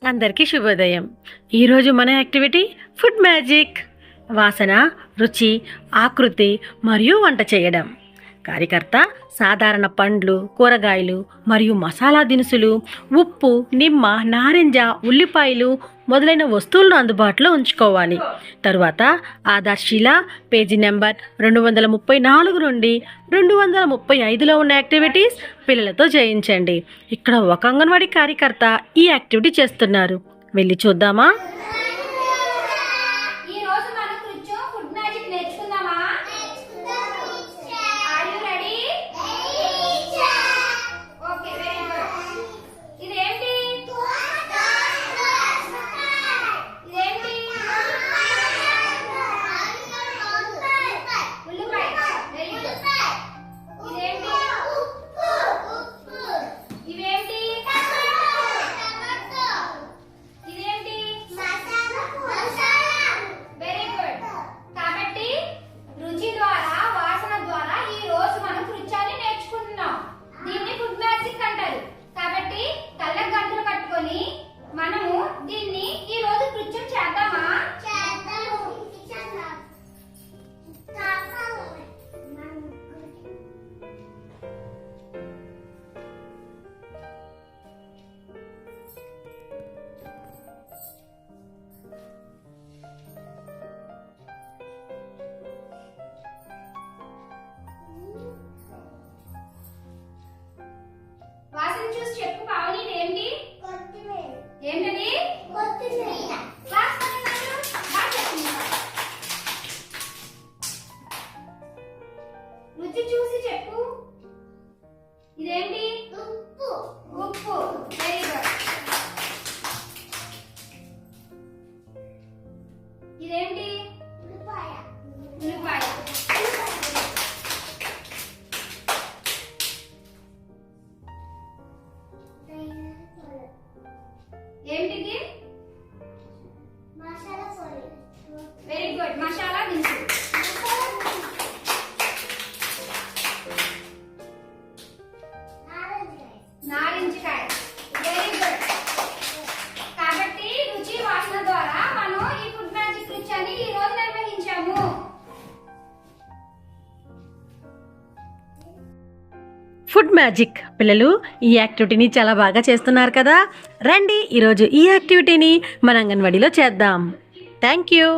అందరికీ శుభోదయం. ఈరోజు మన యాక్టివిటీ ఫుడ్ మ్యాజిక్. వాసన, రుచి, ఆకృతి మరియు వంట చేయడం. కార్యకర్త సాధారణ పండ్లు, కూరగాయలు మరియు మసాలా దినుసులు, ఉప్పు, నిమ్మ, నారింజ, ఉల్లిపాయలు మొదలైన వస్తువులను అందుబాటులో ఉంచుకోవాలి. తరువాత ఆధార్శీల పేజీ నెంబర్ 234 నుండి 235లో ఉన్న యాక్టివిటీస్ పిల్లలతో చేయించండి. ఇక్కడ ఒక అంగన్వాడీ కార్యకర్త ఈ యాక్టివిటీ చేస్తున్నారు. వెళ్ళి చూద్దామా? రుచి చూసి చెప్పు. ఇదేంటి? ఉప్పు. ఉప్పు. Very good. ఇదేంటి? ఉల్లిపాయ. ఉల్లిపాయ. ఏంటిది? మసాలా పొడి. Very good. మసాలా దినుసు. నారింజకాయ. Very good. కాబట్టి రుచి వాసన ద్వారా మనం ఈ ఫుడ్ మ్యాజిక్ రుచిని ఈ రోజు నిర్వహించాము. ఫుడ్ మ్యాజిక్ పిల్లలు ఈ యాక్టివిటీని చాలా బాగా చేస్తున్నారు కదా. రండి ఈరోజు ఈ యాక్టివిటీని మన అంగన్వాడీలో చేద్దాం. Thank you.